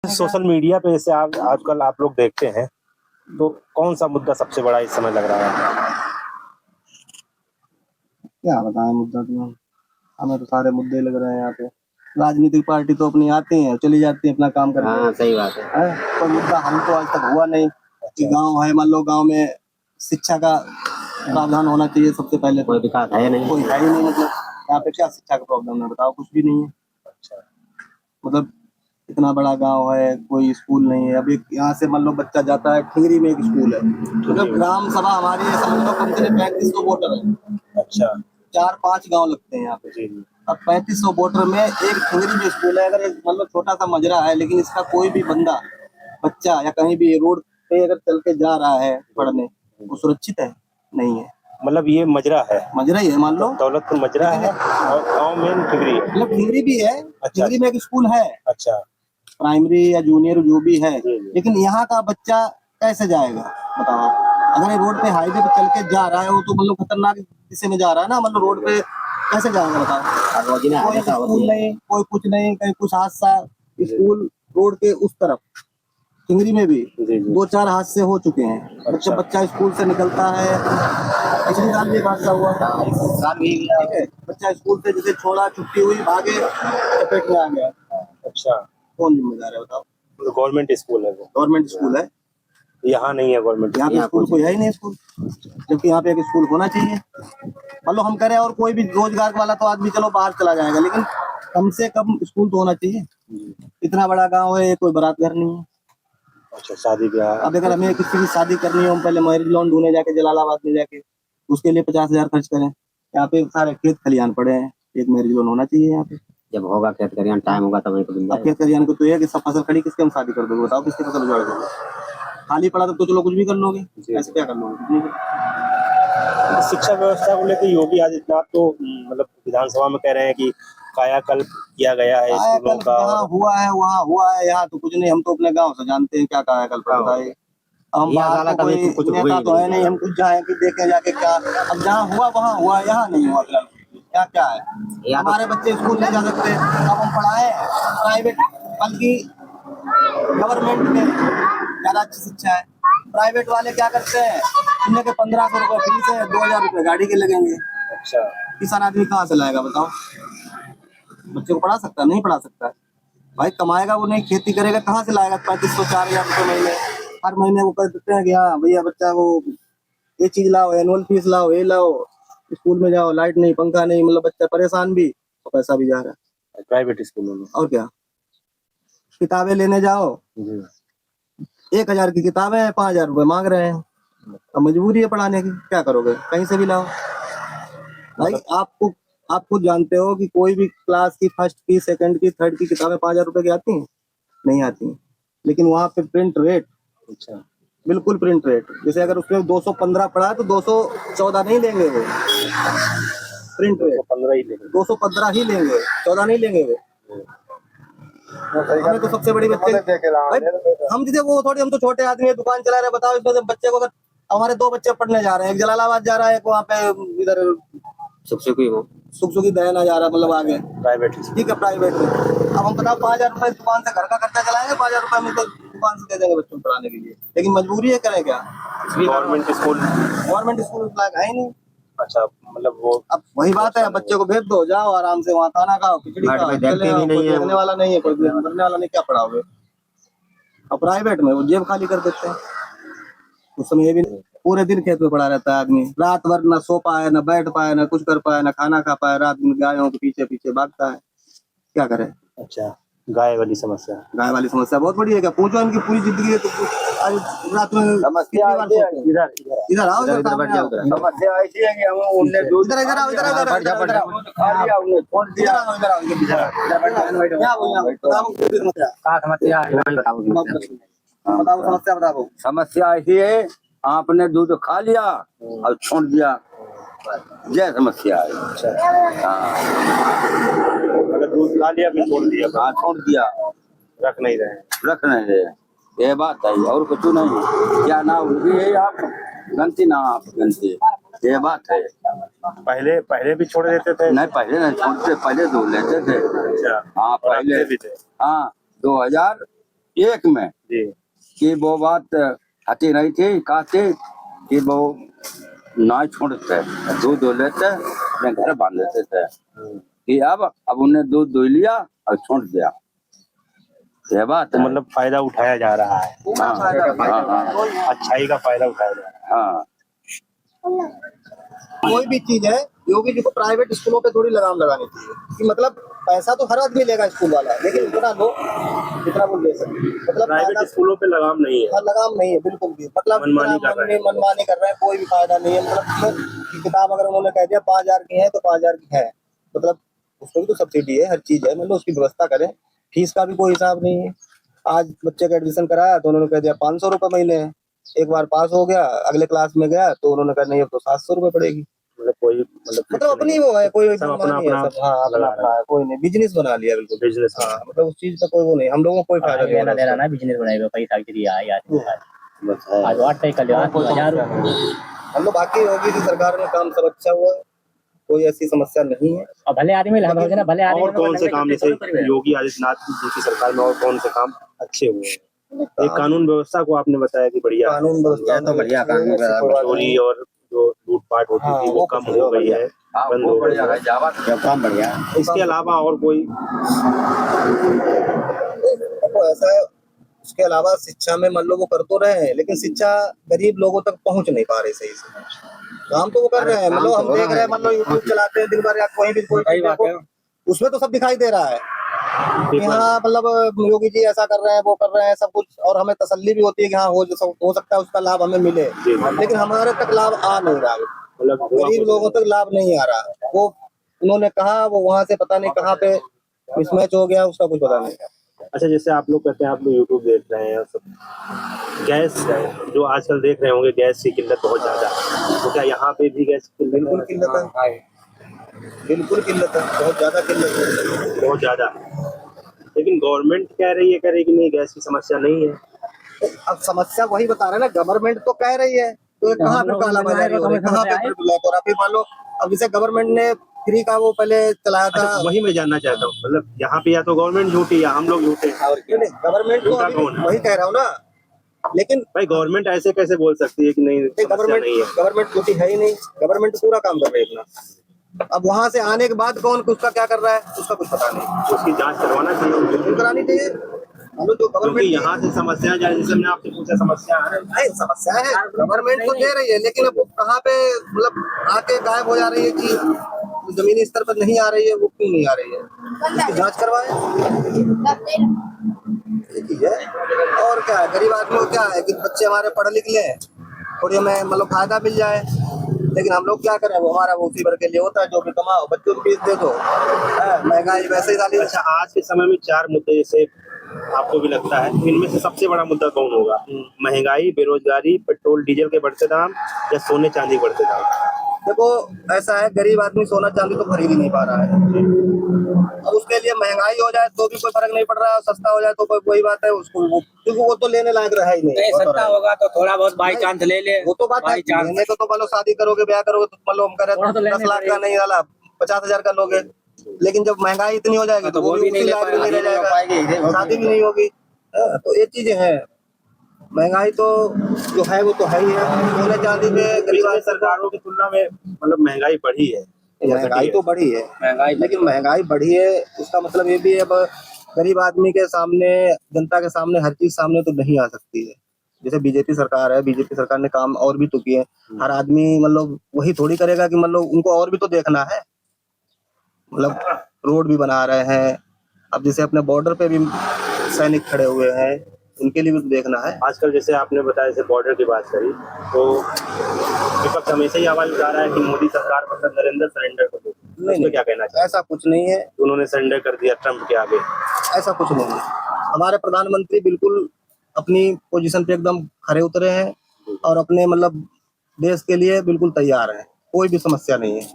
Social media पे जैसे आप आजकल आप लोग देखते हैं, तो कौन-सा मुद्दा सबसे बड़ा इस समय लग रहा है? क्या बताएं मुद्दा तो हमें तो सारे मुद्दे लग रहे हैं यहाँ पे। राजनीतिक पार्टी तो अपनी आती हैं चली जाती है अपना काम करके। हाँ, सही बात है। कोई मुद्दा हम तो आज तक हुआ नहीं कि गांव है, मान लो गांव में शिक्षा का प्रावधान होना चाहिए सबसे पहले। कोई विकास है नहीं। कोई है ही नहीं, मतलब यहाँ पे क्या शिक्षा का प्रॉब्लम है बताओ? कुछ भी नहीं है। अच्छा। मतलब इतना बड़ा गांव है, कोई स्कूल नहीं है। अभी यहाँ से मान लो बच्चा जाता है, ठिंगरी में एक स्कूल है, मतलब ग्राम सभा हमारी है, समझ लो कम से कम 3500 वोटर है। अच्छा। 4-5 गांव लगते हैं यहाँ पे। जी, जी। अब 3500 वोटर में एक ठिंगरी में स्कूल है। अगर एक मतलब छोटा सा मजरा है, लेकिन इसका कोई भी बंदा बच्चा या कहीं भी रोड पे अगर चल के जा रहा है पढ़ने, वो सुरक्षित है? नहीं है। मतलब ये मजरा है? मजरा ही है मान लो। दौलतपुर मजरा है और गाँव में ठिगरी है। मतलब ठिंगरी भी है। अच्छा। ठिंगरी में एक स्कूल है। अच्छा। प्राइमरी या जूनियर जो भी है, जी, जी। लेकिन यहाँ का बच्चा कैसे जाएगा बताओ आप? अगर ये रोड पे हाईवे पे चल के जा रहा है, वो तो मतलब खतरनाक दिशा में जा रहा है ना, मतलब रोड पे कैसे जाएगा बताओ? कोई स्कूल नहीं, कोई कुछ नहीं, कहीं कुछ हादसा। स्कूल रोड के उस तरफ चिंगरी में भी जी, जी। 2-4 हादसे हो चुके हैं। अच्छा। बच्चा स्कूल से निकलता है, पिछले साल भी एक हादसा हुआ था। ठीक है, बच्चा स्कूल से जैसे छोड़ा, छुट्टी हुई, भागे, चपेट में आ गया। अच्छा। कौन जिम्मेदार है बताओ? गवर्नमेंट स्कूल है वो? गवर्नमेंट स्कूल है। यहाँ नहीं है गवर्नमेंट? यहाँ पे स्कूल कोई है ही नहीं स्कूल, जबकि यहाँ पे एक स्कूल होना चाहिए। मान लो हम करें और कोई भी रोजगार वाला तो आदमी चलो बाहर चला जाएगा, लेकिन कम से कम स्कूल तो होना चाहिए। इतना बड़ा गांव है, कोई बारात घर नहीं है। अच्छा, शादी ब्याह। अब अगर हमें किसी की शादी करनी हो, हम पहले मैरिज लॉन ढूंढने जाके जलालाबाद में जाके उसके लिए 50,000 खर्च करें। यहाँ पे सारे खेत खलियान पड़े हैं, एक मैरिज लॉन होना चाहिए यहाँ पे। जब होगा खेत खलियान, टाइम होगा तब तो मिल अब खेत खलियान को तो ये है कि सब फसल खड़ी, किसके हम शादी कर दोगे बताओ? किसकी फसल उजाड़ दोगे? खाली पड़ा तो चलो कुछ भी कर लोगे, ऐसे क्या कर लोगे? शिक्षा व्यवस्था को लेकर योगी आदित्यनाथ तो मतलब विधानसभा में कह रहे हैं कि कायाकल्प किया गया है स्कूलों का। जहाँ हुआ है वहाँ हुआ है, यहाँ तो कुछ नहीं। हम तो अपने गांव से जानते हैं क्या कायाकल्प बताइए। हम बाहर तो कोई कुछ नेता तो है नहीं, हम कुछ जाए कि देखें जाके क्या। अब जहाँ हुआ वहाँ हुआ, यहाँ नहीं हुआ। क्या क्या है? हमारे बच्चे स्कूल नहीं जा सकते, अब हम पढ़ाए प्राइवेट, बल्कि गवर्नमेंट में ज्यादा अच्छी शिक्षा है। प्राइवेट वाले क्या करते हैं, सुनने के 1500 रुपए फीस है, 2000 रुपए गाड़ी के लगेंगे। अच्छा। किसान आदमी कहाँ से लाएगा बताओ? बच्चे को पढ़ा सकता है? नहीं पढ़ा सकता है भाई। कमाएगा वो नहीं, खेती करेगा, कहाँ से लाएगा 3500-4000 रुपए महीने? हर महीने वो कर देते हैं कि हाँ भैया बच्चा वो ये चीज लाओ, एनुअल फीस लाओ, ये लाओ, स्कूल में जाओ, लाइट नहीं, पंखा नहीं, मतलब बच्चा परेशान भी और पैसा भी जा रहा है प्राइवेट स्कूलों में। और क्या? किताबें लेने जाओ, 1000 की किताबें हैं, 5000 रुपए मांग रहे हैं। अब मजबूरी है पढ़ाने की, क्या करोगे? कहीं से भी लाओ भाई। आप खुद जानते हो कि कोई भी क्लास की फर्स्ट की, सेकंड की, थर्ड की किताबें 5000 रुपए की आती हैं? नहीं आती हैं। लेकिन वहाँ पे प्रिंट रेट, अच्छा, बिल्कुल प्रिंट रेट, जैसे अगर उसमें 215 पड़ा है तो 214 नहीं लेंगे वो। प्रिंट रेट 215 ही लेंगे। 215 ही लेंगे, 14 नहीं लेंगे वो। हमें तो सबसे बड़ी बच्चे भाई, हम जैसे वो थोड़ी, हम तो छोटे आदमी है, दुकान चला रहे। बताओ इसमें से बच्चे को, अगर हमारे 2 बच्चे पढ़ने जा रहे हैं, एक जलालाबाद जा रहा है, एक वहाँ पे इधर सुखसुखी दयाना जा रहा है, मतलब आगे प्राइवेट। ठीक है, प्राइवेट में। अब हम बताओ 5000 रुपए दुकान से घर का खर्चा चलाएंगे, 5000 रुपए हम तो दुकान से दे देंगे बच्चों को पढ़ाने के लिए, लेकिन मजबूरी है, करें क्या? गवर्नमेंट स्कूल लायक है ही नहीं। अच्छा, मतलब वो अब वही बात है, बच्चे को भेज दो, जाओ आराम से वहाँ खाना खाओ, खिचड़ी खाओ, चले आओ। कोई देखने वाला नहीं है, कोई करने वाला नहीं, क्या पढ़ाओगे? और प्राइवेट में वो जेब खाली कर देते हैं। उस समय ये भी पूरे दिन खेत में पड़ा रहता है आदमी, रात भर ना सो पाए, ना बैठ पाए, ना कुछ कर पाए, ना खाना खा पाए, रात दिन गायों के पीछे पीछे भागता है, क्या करे? अच्छा, गाय वाली समस्या बहुत बड़ी है। क्या पूछो, इनकी पूरी जिंदगी है तो रात में समस्या इधर आओ, इधर सामने आओ। समस्या ऐसी है कि हम उनने इधर इधर आओ, इधर बताओ समस्या, बताओ। समस्या ऐसी है, आपने दूध खा लिया और छोड़ दिया, यह समस्या है। अगर दूध खा लिया फिर छोड़ दिया, हाँ, छोड़ दिया, रख नहीं रहे। ये बात है, और कुछ नहीं। क्या ना उनकी है, आप गलती ना आप गलती, ये बात है। पहले भी छोड़ देते थे? नहीं, पहले नहीं छोड़ते, पहले दूध लेते थे। अच्छा। हाँ, पहले भी थे। हाँ, एक में जी कि वो बात आती नहीं थी, कहते कि वो ना छोड़ते, दूध दो लेते अपने घर बांध लेते थे कि अब उन्हें दूध दो लिया और छोड़ दिया। ये बात तो है। मतलब फायदा उठाया जा रहा है, हाँ, हाँ, अच्छाई का फायदा उठाया जा रहा है। हाँ। कोई भी चीज है योगी जी को प्राइवेट स्कूलों पे थोड़ी लगाम लगानी चाहिए कि मतलब पैसा तो हर आदमी लेगा स्कूल वाला, लेकिन उतना लो जितना वो ले सके। मतलब प्राइवेट स्कूलों पे लगाम नहीं है, हाँ, लगाम नहीं है बिल्कुल भी। मतलब मनमानी कर रहे हैं। मनमानी कर रहे हैं, कोई भी फायदा नहीं है। मतलब कि किताब अगर उन्होंने कह दिया 5,000 की है तो 5,000 की है, मतलब उसको भी तो सब्सिडी है, हर चीज है, मतलब उसकी व्यवस्था करें। फीस का भी कोई हिसाब नहीं है। आज बच्चे का एडमिशन कराया तो उन्होंने कह दिया 500 रुपये महीने है। एक बार पास हो गया, अगले क्लास में गया तो उन्होंने कहा नहीं अब तो 700 रुपये पड़ेगी। मतलब कोई मतलब अपनी वो है, कोई सब मनमानी अपना है सब। हाँ, अपना लगा अपना है, कोई नहीं, बिजनेस बना लिया बिल्कुल। बिजनेस। हाँ, मतलब उस चीज का कोई वो नहीं, हम लोगों को कोई फायदा नहीं लेना देना होगा। ना बिजनेस बनाएगा पैसा के लिए आया बस है। आज 8 तक कल 8,000 हम लोग बाकी योगी की सरकार में काम सब अच्छा हुआ है, कोई ऐसी समस्या नहीं है। और भले आदमी लगा ना भले आदमी और कौन से काम जैसे योगी आदित्यनाथ जी की सरकार में और कौन से काम अच्छे हुए हैं? एक कानून व्यवस्था को आपने बताया कि बढ़िया, कानून व्यवस्था तो बढ़िया कानून व्यवस्था। चोरी और जो लूटपाट होती थी वो कम हो गई है, बंद हो गई है। जब काम बढ़िया। इसके अलावा और कोई देखो ऐसा है, उसके अलावा शिक्षा में मान लो वो कर तो रहे हैं, लेकिन शिक्षा गरीब लोगों तक पहुंच नहीं पा रही सही से। काम तो वो कर रहे हैं, मतलब हम देख रहे हैं, मतलब यूट्यूब चलाते हैं दिन भर या कोई भी कोई देखो, उसमें तो सब दिखाई दे रहा है कि हाँ मतलब योगी जी ऐसा कर रहे हैं, वो कर रहे हैं सब कुछ, और हमें तसल्ली भी होती है कि हाँ हो सकता है उसका लाभ हमें मिले, लेकिन हमारे तक लाभ आ नहीं रहा है। मतलब गरीब लोगों तक लाभ नहीं आ रहा। वो उन्होंने कहा वो वहां से पता नहीं कहाँ पे मिसमैच हो गया, उसका कुछ पता नहीं। अच्छा, जैसे आप लोग कहते हैं आप लोग यूट्यूब देख रहे हैं सब, गैस जो आजकल देख रहे होंगे गैस की किल्लत बहुत ज्यादा है, तो क्या यहाँ पे भी गैस की बिल्कुल किल्लत है, बिल्कुल किल्लत है, बहुत ज्यादा किल्लत है, बहुत ज्यादा। लेकिन गवर्नमेंट कह रही है कि नहीं गैस की समस्या नहीं है। तो अब समस्या वही बता रहे हैं ना, गवर्नमेंट तो कह रही है, तो कहाँ पे कालाबाजारी हो रही है, कहाँ पे ब्लैक हो रहा है। अभी मान लो अब जैसे गवर्नमेंट ने फ्री का वो पहले चलाया था। अच्छा, वही मैं जानना चाहता हूँ, मतलब यहाँ पे या तो गवर्नमेंट झूठी या हम लोग झूठे। गवर्नमेंट तो अभी वही कह रहा हूँ ना, लेकिन भाई गवर्नमेंट ऐसे कैसे बोल सकती है कि नहीं समस्या नहीं है? गवर्नमेंट झूठी है ही नहीं, गवर्नमेंट पूरा काम कर रही है अपना। अब वहां से आने के बाद कौन उसका क्या कर रहा है उसका कुछ पता नहीं, उसकी जांच करवाना चाहिए, बिल्कुल करानी चाहिए। जो क्योंकि गवर्नमेंट यहाँ से समस्या जाए, जैसे मैंने आपसे पूछा समस्या है नहीं, समस्या है गवर्नमेंट तो दे रही है, लेकिन अब कहाँ पे मतलब आके गायब हो जा रही है चीज, जमीनी स्तर पर नहीं आ रही है, वो क्यों नहीं आ रही है, उसकी जांच करवाए। ये चीज है, और क्या है, गरीब आदमी को क्या है कि बच्चे हमारे पढ़ लिख ले, थोड़ी हमें मतलब फायदा मिल जाए, लेकिन हम लोग क्या करें, वो हमारा उसी भर के लिए होता है, जो भी कमाओ बच्चों को फीस दे दो, महंगाई वैसे ही डाली। अच्छा, आज के समय में 4 मुद्दे जैसे आपको भी लगता है, इनमें से सबसे बड़ा मुद्दा कौन होगा? महंगाई, बेरोजगारी, पेट्रोल डीजल के बढ़ते दाम या सोने चांदी के बढ़ते दाम? देखो ऐसा है, गरीब आदमी सोना चांदी तो खरीद ही नहीं पा रहा है। अब उसके लिए महंगाई हो जाए तो भी कोई फर्क नहीं पड़ रहा है, सस्ता हो जाए तो कोई बात है उसको, क्योंकि वो तो लेने लायक रहा ही नहीं। सस्ता होगा तो थोड़ा बहुत बाई चांस ले ले, वो तो बात है, लेने को तो मान लो शादी करोगे ब्याह करोगे तो मान लो हम करें 10 लाख का नहीं वाला 50,000 का लोगे, लेकिन जब महंगाई इतनी हो जाएगी तो वो भी उसी लायक भी नहीं रह जाएगा, शादी भी नहीं होगी। तो ये चीजें हैं, महंगाई तो जो है वो तो है ही है। सोने चांदी पे गरीब सरकारों की तुलना में मतलब महंगाई बढ़ी है, महंगाई तो बढ़ी है, महंगाई, लेकिन महंगाई बढ़ी है उसका मतलब ये भी है अब गरीब आदमी के सामने, जनता के सामने हर चीज सामने तो नहीं आ सकती है। जैसे बीजेपी सरकार है, बीजेपी सरकार ने काम और भी तो किए, हर आदमी मतलब वही थोड़ी करेगा कि मतलब उनको और भी तो देखना है, मतलब रोड भी बना रहे हैं, अब जैसे अपने बॉर्डर पे भी सैनिक खड़े हुए हैं, उनके लिए भी तो देखना है। आजकल जैसे आपने बताया, जैसे बॉर्डर की बात करी, तो विपक्ष हमेशा ही आवाज उठा रहा है कि मोदी सरकार मतलब नरेंद्र सरेंडर कर दो, उसमें क्या कहना चाहिए? ऐसा कुछ नहीं है, उन्होंने सरेंडर कर दिया ट्रम्प के आगे, ऐसा कुछ नहीं है। हमारे प्रधानमंत्री बिल्कुल अपनी पोजीशन पे एकदम खरे उतरे हैं और अपने मतलब देश के लिए बिल्कुल तैयार हैं, कोई भी समस्या नहीं है।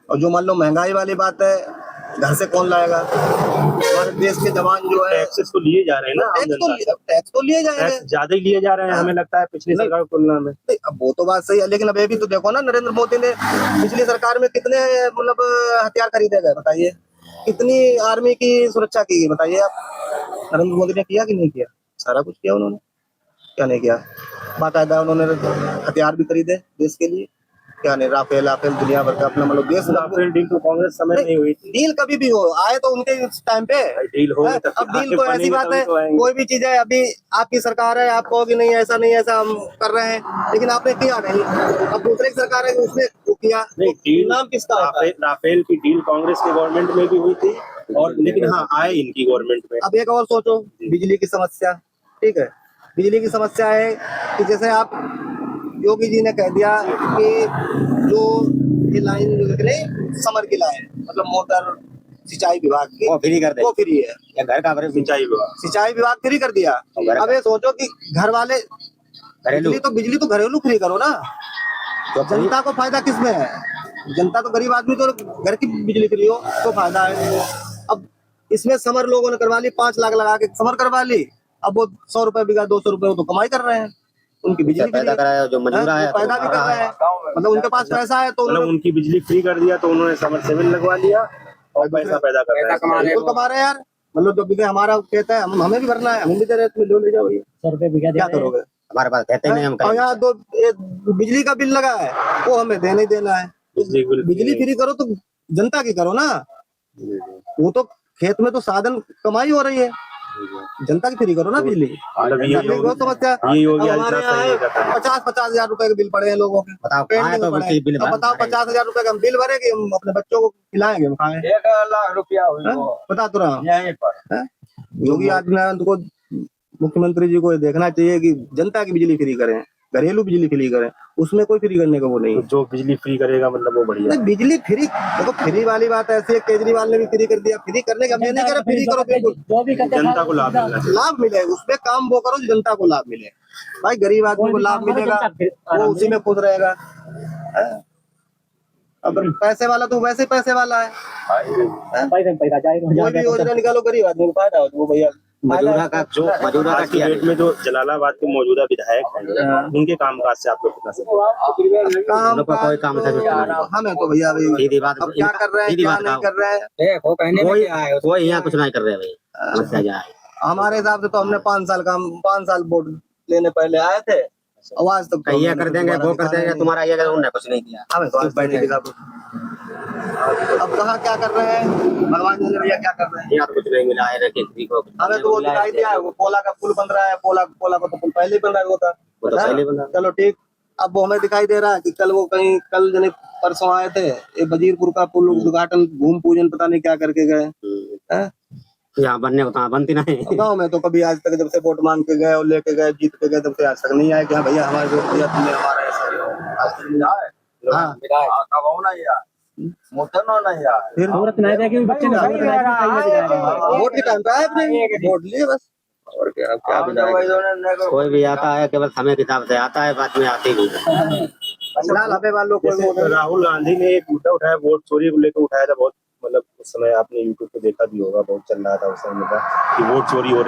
और जो मान लो महंगाई वाली बात है, घर से कौन लाएगा? हमारे देश के जवान जो है, टैक्सेस तो लिए जा रहे हैं ना, टैक्स तो लिए जाएंगे, टैक्स ज्यादा ही लिए जा रहे हैं हमें लगता है पिछली सरकार की तुलना में। अब वो तो बात सही है, लेकिन अब ये भी तो देखो ना, नरेंद्र मोदी ने पिछली सरकार में कितने मतलब हथियार खरीदे गए बताइए, कितनी आर्मी की सुरक्षा की गई बताइए आप। नरेंद्र मोदी ने किया कि नहीं किया? सारा कुछ किया उन्होंने, क्या नहीं किया? बाकायदा उन्होंने हथियार भी खरीदे देश के लिए, क्या नहीं, राफेल दुनिया भर का अपना मतलब देश। राफेल डील तो कांग्रेस समय नहीं हुई थी। डील कभी भी हो, आए तो उनके टाइम पे डील हो है। अब डील तो ऐसी बात है, कोई भी चीज है, अभी आपकी सरकार है, आप कहोगे नहीं ऐसा नहीं ऐसा हम कर रहे हैं, लेकिन आपने किया नहीं। अब दूसरे की सरकार है, उसने वो किया नहीं। तो डील नाम किसका होता है? राफेल की डील कांग्रेस के गवर्नमेंट में भी हुई थी, और लेकिन हाँ आए इनकी गवर्नमेंट में। अब एक और सोचो, बिजली की समस्या, ठीक है, बिजली की समस्या है कि जैसे आप योगी जी ने कह दिया कि जो ये लाइन जो नहीं समर की लाइन मतलब मोटर सिंचाई विभाग की वो फ्री कर दे, वो फ्री है, या घर का भरे सिंचाई विभाग फ्री कर दिया। अब ये सोचो कि घर वाले घरेलू बिजली तो घरेलू फ्री करो ना, जनता को फायदा किसमें है? जनता तो गरीब आदमी तो घर की बिजली फ्री हो तो फायदा है। अब इसमें समर लोगों ने करवा ली, 5 लाख लगा के समर करवा ली, अब वो 100 रुपए बिगा 200 रुपए वो तो कमाई कर रहे हैं, उनकी बिजली पैदा कराया जो मजूरा है पैदा भी कर रहे हैं, मतलब उनके पास पैसा है तो मतलब उनकी बिजली फ्री कर दिया तो उन्होंने समरसेबल लगवा लिया और पैसा पैदा कर रहे हैं। कमा रहे हैं यार। मतलब जो बिगे हमारा खेत है, हमें भी भरना है, हम भी दे रहे हैं, तुम्हें लो ले जाओ भैया, 100 रुपए बीघा दे क्या रहे हैं। करोगे? हमारे पास कहते नहीं हम और यहाँ दो बिजली का बिल लगा है, वो हमें देना ही देना है। बिजली फ्री करो तो जनता की करो ना, वो तो खेत में तो साधन कमाई हो रही है, जनता की फ्री करो ना बिजली। मतलब ये बहुत समस्या। ये योगी अब हमारे आदित्यनाथ सही नहीं करता है। 50 हजार रुपए के बिल पड़े हैं लोगों के, बताओ पेंडिंग कहाँ है तो में पड़े हैं। बिल अब बताओ 50 हजार रुपए का हम बिल भरेंगे, हम अपने बच्चों को खिलाएंगे, हम खाएं? 1 लाख रुपया हुई हैं? वो बता तो रहा हूँ। यहीं पर। हैं? योगी आदित्यनाथ को, मुख्यमंत्री जी को ये देखना चाहिए कि जनता की बिजली फ्री करें, घरेलू बिजली फ्री करें, उसमें कोई फ्री करने का वो नहीं तो है। जो बिजली फ्री करेगा मतलब वो बढ़िया। नहीं, बिजली फ्री देखो, फ्री वाली बात ऐसी है, केजरीवाल ने भी फ्री कर दिया, फ्री करने का हम ये नहीं कह रहे फ्री करो, बिल्कुल जो भी करते जनता को लाभ मिलना चाहिए। लाभ मिले, उसमें काम वो करो जो जनता को लाभ मिले। भाई गरीब आदमी को लाभ मिलेगा, वो उसी में खुश रहेगा। हैं? अब पैसे वाला तो वैसे ही पैसे वाला है, पैसा जाएगा। कोई भी योजना निकालो गरीब आदमी को फायदा हो, वो भैया मजूरा का आज की डेट में जो जलालाबाद के मौजूदा विधायक हैं उनके कामकाज से आप लोग कितना सहमत काम का कोई काम से जुड़ता नहीं। हमें तो भैया अभी सीधी बात, अब क्या कर रहे हैं सीधी क्या बात नहीं कहो। कर रहे हैं, देखो कहने में क्या है कोई यहाँ कुछ नहीं कर रहे भाई, समस्या क्या है? हमारे हिसाब से तो हमने 5 साल वोट लेने पहले आए थे, आवाज तक ये कर देंगे वो कर देंगे, तुम्हारा ये कर, उन्होंने कुछ नहीं किया। हमें तो आज तक नहीं दिखा। अब कहाँ क्या कर रहे हैं भगवान जाने भैया क्या कर रहे हैं। यहाँ तो कुछ नहीं मिला है ना, किसी को हमें तो वो दिखाई दिया है, वो पोला का पुल बन रहा है, पोला का तो पुल पहले ही बन रहा है, वो था वो तो पहले बना। चलो ठीक। अब वो हमें दिखाई दे रहा है कि कल वो कहीं कल जने परसों आए थे, ये वजीरपुर का पुल उद्घाटन भूमि पूजन पता नहीं क्या करके गए हैं। यहाँ बनने को तो बनती नहीं। गाँव में तो कभी आज तक जब से वोट मांग के गए और लेके गए जीत के गए, तब से आज तक नहीं आए कि हाँ भैया हमारे वोट दिया तुमने, हमारा ऐसा आज तक नहीं आए। हाँ फिर औरत नहीं रह गई, बच्चे नहीं वोट के टाइम पे आए अपने वोट लिए बस, और क्या अब क्या बिना कोई भी आता है केवल समय किताब से आता है, बाद में आती नहीं। फिलहाल हमें वालों को जैसे राहुल गांधी ने एक मुद्दा उठाया, वोट चोरी को लेकर उठाया था, बहुत मतलब उस समय आपने यूट्यूब पे देखा भी होगा, बहुत चल रहा था उस समय का कि वोट चोरी हो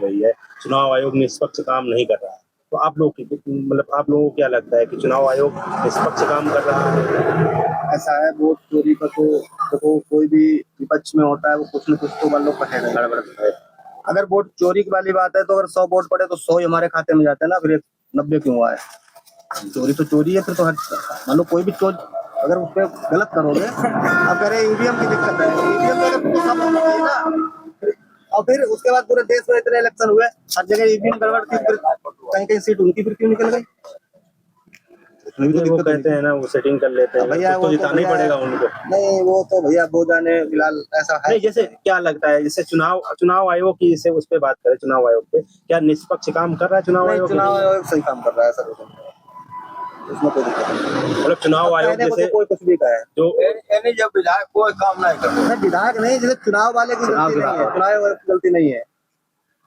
रही है, चुनाव आयोग निष्पक्ष काम नहीं कर रहा है। तो आप लोग मतलब आप लोगों को क्या लगता है कि चुनाव आयोग निष्पक्ष काम कर रहा है? ऐसा है, वोट चोरी का तो देखो कोई भी विपक्ष में होता है, वो कुछ न कुछ तो वालों का है गड़बड़ है। अगर वोट चोरी की वाली बात है तो अगर 100 वोट पड़े तो 100 ही हमारे खाते में जाते हैं ना, फिर 90 क्यों हुआ है? चोरी तो चोरी है, फिर तो मान लो कोई भी चोर अगर उस पर गलत करोगे, अब कह रहे ईवीएम की दिक्कत है, ईवीएम तो सब होना चाहिए ना। और फिर उसके बाद पूरे देश में इतने इलेक्शन हुए, हर जगह ईवीएम गड़बड़ थी, फिर कहीं कहीं सीट उनकी फिर क्यों निकल गई? वो कहते हैं ना, वो सेटिंग कर लेते हैं, भैया तो जिताना ही पड़ेगा उनको। नहीं वो तो भैया वो जाने, फिलहाल ऐसा है नहीं, जैसे क्या लगता है, जैसे चुनाव आयोग की, जैसे उस पे बात करें, चुनाव आयोग पे क्या निष्पक्ष काम कर रहा है चुनाव आयोग? चुनाव आयोग सही काम कर रहा है सर, उसमें कोई दिक्कत नहीं। मतलब चुनाव आयोग जैसे कोई कुछ भी कहे जो जब विधायक कोई काम नहीं करता, विधायक नहीं, जैसे चुनाव वाले की गलती नहीं है, चुनाव वाले की गलती नहीं है,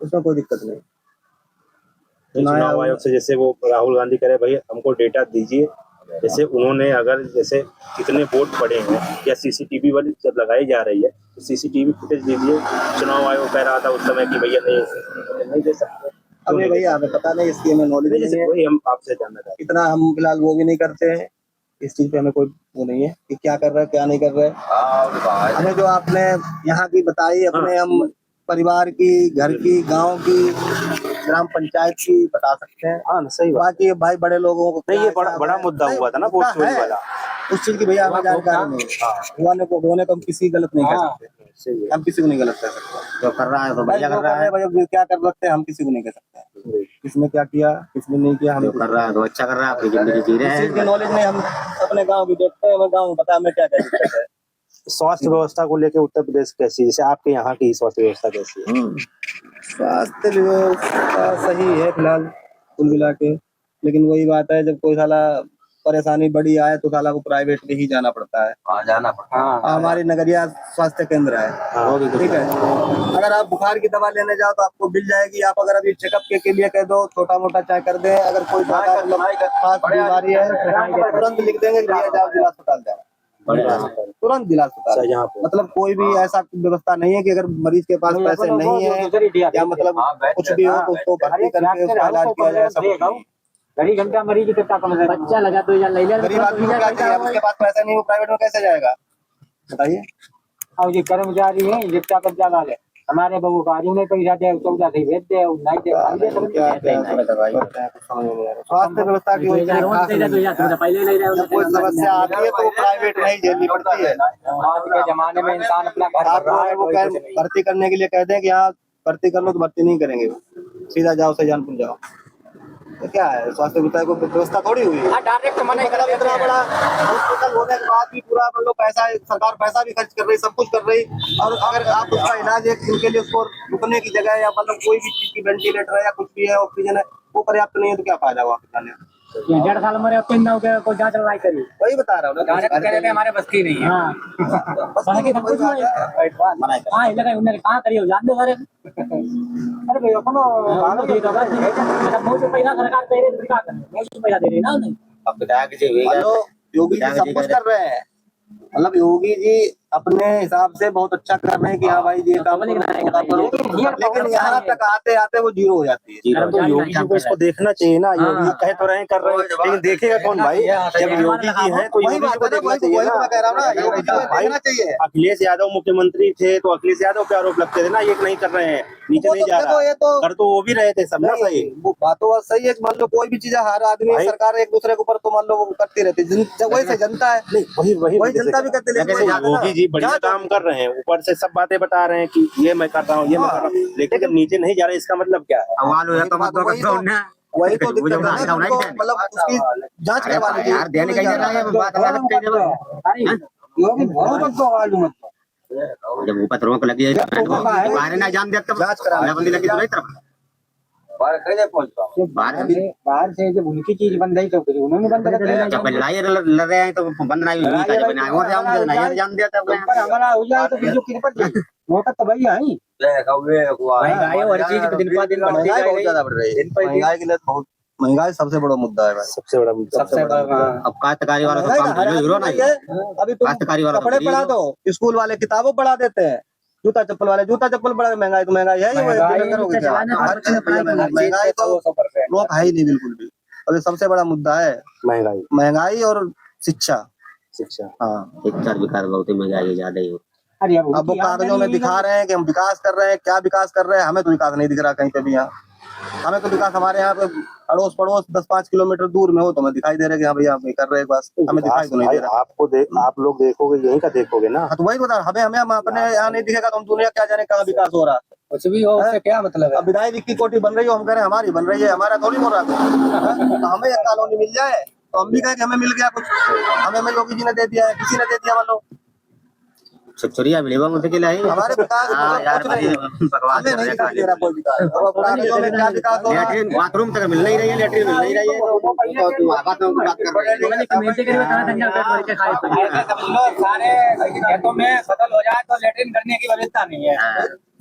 उसमें कोई दिक्कत नहीं। चुनाव आयोग से जैसे वो राहुल गांधी कह रहे भाई हमको डेटा दीजिए, जैसे उन्होंने अगर जैसे कितने वोट पड़े हैं या सीसीटीवी वाली जब लगाई जा रही है तो सीसीटीवी फुटेज दीजिए। चुनाव आयोग कह रहा था उस समय कि भैया नहीं दे सकते। अभी भैया हमें पता नहीं, इसकी हमें नॉलेज नहीं है, वही हम आपसे जानना चाहते इतना हम फिलहाल वो भी नहीं करते हैं, इस चीज पे हमें कोई वो नहीं है कि क्या कर रहे हैं क्या नहीं कर रहे हैं। हमें जो आपने यहाँ की बताई अपने हम परिवार की, घर की, गांव की, ग्राम पंचायत की बता सकते हैं। हाँ सही बात। बाकी भाई बड़े लोगों को नहीं, ये बड़ा मुद्दा हुआ था ना वोट चोरी वाला। उस चीज की भैया हमें जानकारी नहीं है। होने को हम किसी गलत नहीं कह सकते, हम किसी को नहीं गलत कह सकते। जो कर रहा है तो बढ़िया कर रहा है, भाई जो क्या कर सकते हैं हम किसी को नहीं कह सकते। किसने क्या किया किसने नहीं किया, हम जो कर रहा है तो अच्छा कर रहा है, अपनी जिंदगी जी रहे इस चीज की हैं। नॉलेज नहीं। हम अपने गाँव की देखते हैं, हमें गाँव पता है हमें क्या क्या दिक्कत है। स्वास्थ्य व्यवस्था को लेकर उत्तर प्रदेश कैसी है, जैसे आपके यहाँ की स्वास्थ्य व्यवस्था कैसी है? स्वास्थ्य व्यवस्था सही है फिलहाल कुल मिला के, लेकिन वही बात है जब कोई साला परेशानी बड़ी आए तो साला को प्राइवेट में ही जाना पड़ता है। जाना पड़ता है। हमारी नगरिया स्वास्थ्य केंद्र है, वो भी ठीक है। अगर आप बुखार की दवा लेने जाओ तो आपको मिल जाएगी। आप अगर अभी चेकअप के लिए कह दो, छोटा मोटा चाहे कर दें, अगर कोई ज्यादा मतलब खास बीमारी है तुरंत लिख देंगे कि भैया जाओ जिला अस्पताल जाओ, तुरंत जिला अस्पताल। यहाँ पे मतलब कोई भी ऐसा व्यवस्था नहीं है कि अगर मरीज के पास पैसे नहीं है या मतलब कुछ भी हो तो उसको भर्ती करके उसका इलाज किया जाए, ऐसा कुछ नहीं। घड़ी घंटा मरीज कितना कम है, बच्चा लगा 2000 ले ले, गरीब आदमी को क्या चाहिए, अब उसके पास पैसा नहीं, वो प्राइवेट में कैसे जाएगा बताइए। और ये कर्मचारी है जितना कब्जा वाले हमारे बबू का नहीं पैसा दे, 14 से भेज दे, नहीं दे स्वास्थ्य व्यवस्था की वजह से पहले नहीं रहे, कोई समस्या आती है तो प्राइवेट में ही झेलनी पड़ती है। आज के जमाने में इंसान अपना घर आप कर रहा है, वो भर्ती करने के लिए कहते हैं कि यहाँ भर्ती कर लो तो भर्ती नहीं करेंगे, सीधा जाओ सजानपुर जाओ। तो क्या है, स्वास्थ्य व्यवस्था थोड़ी हुई है। डायरेक्ट मना मतलब इतना बड़ा हॉस्पिटल होने के बाद भी पूरा मतलब पैसा, सरकार पैसा भी खर्च कर रही, सब कुछ कर रही, और अगर आप उसका इलाज एक दिन के लिए उसको रुकने की जगह या मतलब कोई भी चीज की वेंटिलेटर है या कुछ भी है, ऑक्सीजन है, वो पर्याप्त नहीं है तो क्या फायदा हुआ जाने। 1.5 साल मरे पिन ना हो कोई जांच लड़ाई करी, वही बता रहा हूँ कहते हमारे बस की नहीं है। हाँ बाकी सब कुछ हाँ लगा उन्होंने कहाँ करी हो जान दो सारे। अरे भैया कोनो बहुत पैसा सरकार दे रही है, बहुत पैसा दे रही है ना उन्हें। अब विधायक जी हुए मान लो योगी जी सब कुछ कर रहे हैं, मतलब योगी जी अपने हिसाब से बहुत अच्छा कर रहे हैं कि हाँ भाई ये काम करो, लेकिन यहाँ तक आते आते वो जीरो हो जाती है। तो योगी जी को इसको देखना चाहिए ना, योगी कहे तो रहे कर रहे हैं, लेकिन देखेगा कौन भाई? जब योगी जी हैं तो योगी जी को देखना चाहिए ना। मैं कह रहा हूँ ना, योगी जी को देखना चाहिए। अखिलेश यादव मुख्यमंत्री थे तो अखिलेश यादव पे आरोप लगते थे ना, ये नहीं कर रहे हैं, नीचे नहीं जा रहा, कर तो वो भी रहे थे सब ना। सही वो बात तो सही है, मान लो कोई भी चीज हर आदमी सरकार एक दूसरे के ऊपर तो मान लो वो करती रहती है, वही से जनता है, नहीं वही जनता भी करती है। योगी जी बढ़िया काम कर रहे हैं, ऊपर से सब बातें बता रहे हैं कि ये मैं कर रहा हूँ, ये मैं कर रहा हूँ, लेकिन जब नीचे नहीं जा रहे इसका मतलब क्या है? वही तो दिक्कत है ना, मतलब उसकी जांच करवानी चाहिए। यार देने का है, बात अलग जब ऊपर रोक लगी है बाहर ना जान देता, जांच कराने बंदी लगी तो नहीं तरफ बाहर से जब उनकी चीज बंद है तो फिर उन्होंने बंद कर दिया। जब लड़ाई लड़ रहे हैं तो बंद नहीं हुई था, जब वो नहीं जान देता पर हमारा हो जाए तो फिर जो किरपट मौका तो भैया है महंगाई हर चीज दिन पर दिन बढ़ती जा बहुत रही ज्यादा बढ़ रही है, महंगाई के लिए बहुत, महंगाई सबसे बड़ा मुद्दा है भाई, सबसे बड़ा मुद्दा। सबसे बड़ा। अब काश्तकारी वाला तो काम हीरो नहीं है। अभी तुम काश्तकारी वाला कपड़े पढ़ा दो, स्कूल वाले किताबों पढ़ा देते हैं, जूता चप्पल वाले जूता चप्पल पढ़ा, महंगाई तो महंगाई है ही, महंगाई तो रोक है ही नहीं बिल्कुल भी। अभी सबसे बड़ा मुद्दा है महंगाई, महंगाई और शिक्षा। हाँ, शिक्षा विकास बहुत ही महंगाई ज्यादा ही। अब वो कागजों में दिखा रहे हैं कि हम विकास कर रहे हैं, क्या विकास कर रहे हैं, हमें तो विकास नहीं दिख रहा कहीं पे भी। यहाँ हमें तो विकास हमारे यहाँ पे अड़ोस पड़ोस 10-5 किलोमीटर दूर में हो तो हमें दिखाई दे रहा है कि हाँ भैया हम कर रहे हैं, बस हमें दिखाई तो नहीं दे रहा। आपको आप लोग देखोगे यही का देखोगे ना, तो वही बता, हमें हम अपने यहाँ नहीं दिखेगा तो हम दुनिया क्या जाने कहाँ विकास हो रहा है। कुछ भी हो उससे क्या मतलब है। अब विधायक की कोठी बन रही हो, हम कह रहे हैं हमारी बन रही है, हमारा थोड़ी हो रहा है। तो हमें एक कॉलोनी मिल जाए तो हम भी कहें कि हमें मिल गया कुछ, हमें योगी जी ने दे दिया है, किसी ने दे दिया, मान लो छुरिया मिलेगा मुझे के लिए हमारे विकास यार हमें नहीं दिखाई दे रहा कोई विकास। अब कागजों में क्या विकास हो रहा है, लैट्रिन बाथरूम तक मिल नहीं रही है, लैट्रिन मिल नहीं रही है, बात कर सारे खेतों में फसल हो जाए तो लेटरिन करने की व्यवस्था नहीं है।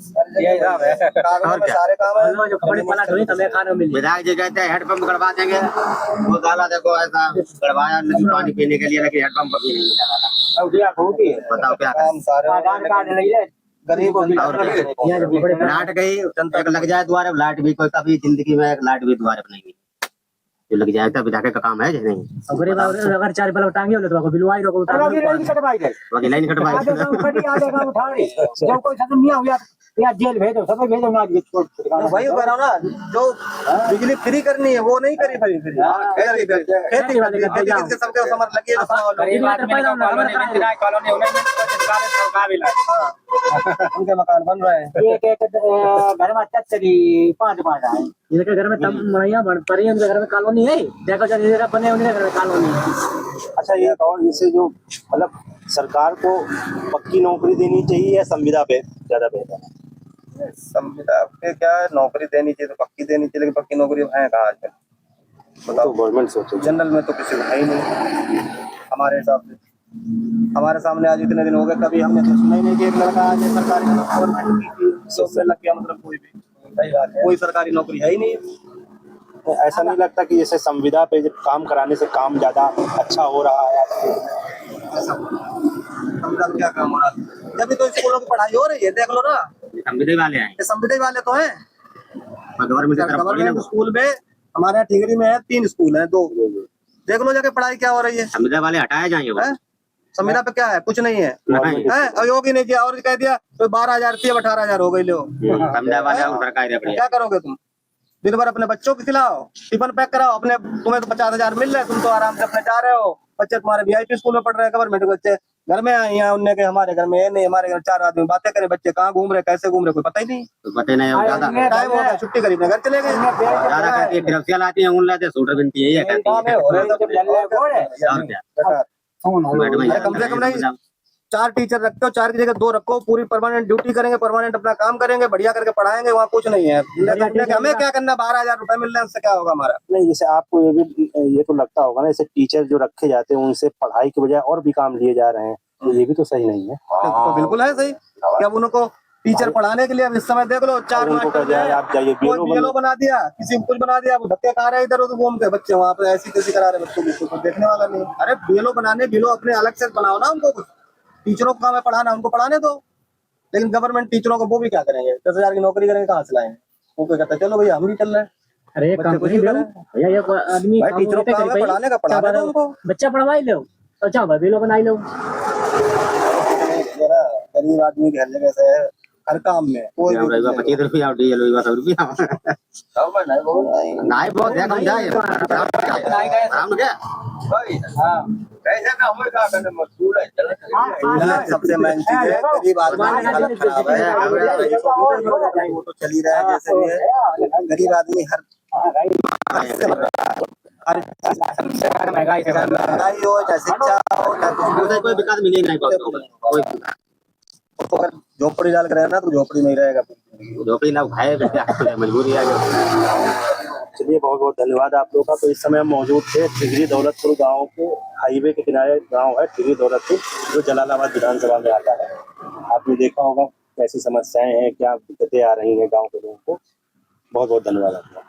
कागजों में सारे काम है। विधायक जी कहते हैं हेडपंप गड़वा देंगे, वो डाला देखो ऐसा गड़वाया पानी पीने के लिए, लेकिन हेडपंप भी नहीं लगा। बताओ क्या काम सारे आधार कार्ड नहीं है, गरीब लाइट गई, तक लग जाए द्वारे, लाइट भी कोई कभी जिंदगी में लाइट भी द्वारे बनेगी। जो लग जाएगा विधायक का काम है या नहीं? अगर अगर 4 बल्ब टांगे हो तो बिलवाई रखो बाकी लाइन कटवाई जब कोई खत्म नहीं हुआ या जेल भेजो सब भेजो ना छोड़ वही कह रहा हूँ ना, जो बिजली फ्री करनी है वो नहीं करी फ्री खेती के सबके समझ लगी उनके मकान बन रहे हैं। एक एक घर में 5 आए इनके घर में तम मणिया बन पड़ी है, उनके घर में कॉलोनी है, देखो जगह बने उनके घर में कॉलोनी है। अच्छा ये और जैसे जो मतलब सरकार को पक्की नौकरी देनी चाहिए या संविदा पे ज्यादा बेहतर है? संविदा पे क्या है, नौकरी देनी चाहिए तो पक्की देनी चाहिए, लेकिन पक्की नौकरी है कहाँ आजकल? तो गवर्नमेंट सोचे। जनरल में तो किसी को है ही नहीं हमारे हिसाब से। हमारे सामने आज इतने दिन हो गए, कभी हमने तो सुना ही नहीं कि एक लड़का आज सरकारी गवर्नमेंट की जॉब में लग गया, मतलब कोई भी सही बात है, कोई सरकारी नौकरी है ही नहीं। तो ऐसा नहीं लगता कि जैसे संविदा पे जब काम कराने से काम ज्यादा अच्छा हो रहा है? संविदा क्या काम हो रहा है? जब तो स्कूलों की पढ़ाई हो रही है, देख लो ना, संविदा वाले हैं, ये संविदा वाले तो हैं। गवर्नमेंट स्कूल में हमारे यहाँ टिहरी में है 3 स्कूल है, 2 देख लो जाके पढ़ाई क्या हो रही है। संविदा वाले हटाए जाएंगे। संविदा पे क्या है, कुछ नहीं है, और योगी ने किया और कह दिया तो 12,000 थी अब 18,000 हो गई। लो संविदा वाले सरकार क्या करोगे तुम? दिन भर अपने बच्चों को खिलाओ, टिफिन पैक कराओ, अपने तुम्हें तो 50,000 मिल रहे, तुम तो आराम से अपने जा रहे हो। बच्चे तुम्हारे VIP स्कूल में पढ़ रहे हैं, गवर्नमेंट के बच्चे घर में आए हैं, उनने के हमारे घर में ये नहीं, हमारे घर 4 आदमी बातें करें, बच्चे कहाँ घूम रहे कैसे घूम रहे कोई पता ही नहीं। तो पता नहीं ज्यादा टाइम हो गया, छुट्टी करी, घर चले गए। ज्यादा करके गिरफ्तार आती है, उन लाते सूटर बनती है, ये कहती है कम से कम नहीं 4 टीचर रखते हो, 4 की जगह 2 रखो, पूरी परमानेंट ड्यूटी करेंगे, परमानेंट अपना काम करेंगे, बढ़िया करके पढ़ाएंगे। वहाँ कुछ नहीं है, हमें क्या करना, 12,000 रुपए मिल रहे हैं, उससे क्या होगा हमारा? नहीं जैसे आपको ये तो लगता होगा ना, जैसे टीचर जो रखे जाते हैं उनसे पढ़ाई की बजाय और भी काम लिए जा रहे हैं, तो ये भी तो सही नहीं है। तो बिल्कुल है सही, क्या उनको टीचर पढ़ाने के लिए अब इस समय देख लो 4 मास्टर आप जाइए BLO बना दिया, किसी को कुछ बना दिया, वो धक्के खा रहे इधर उधर घूम के बच्चे, वहाँ पे ऐसी कैसी करा रहे बच्चों को, कुछ देखने वाला नहीं। अरे BLO बनाने, BLO अपने अलग से बनाओ ना, उनको कुछ टीचरों को काम है पढ़ाना, उनको पढ़ाने दो। लेकिन गवर्नमेंट टीचरों को वो भी क्या करेंगे, 10,000 की नौकरी करेंगे, कहाँ से लाएंगे? वो क्या कहता है चलो भैया हम भी चल रहे हैं। अरे काम करिए भैया, ये आदमी टीचरों को काम है पढ़ाने का, पढ़ा दो उनको, बच्चा पढ़वाई लो, अच्छा बिलो बनाई लो। गरीब आदमी हर जगह से हर काम में कोई 25 रुपया और डीएल 100 रुपया नहीं बहुत है, कम जाए काम क्या कैसे ना हमें क्या करने मजबूर है। सबसे मेन चीज है गरीब आदमी की हालत खराब है, वो तो चल ही रहा है जैसे भी है। गरीब आदमी हर महंगाई हो चाहे शिक्षा हो चाहे कोई विकास मिले नहीं, कोई तो अगर झोपड़ी डाल कर रहना तो झोपड़ी नहीं रहेगा, झोपड़ी ना खाए मजबूरी आ गई। चलिए बहुत बहुत धन्यवाद आप लोगों का। तो इस समय हम मौजूद थे टिहरी दौलतपुर गांव के हाईवे के किनारे गांव है टिहरी दौलतपुर, जो जलालाबाद विधानसभा में आता है। आपने देखा होगा कैसी समस्याएं हैं, क्या दिक्कतें आ रही हैं गांव के लोगों को। बहुत बहुत धन्यवाद आपका।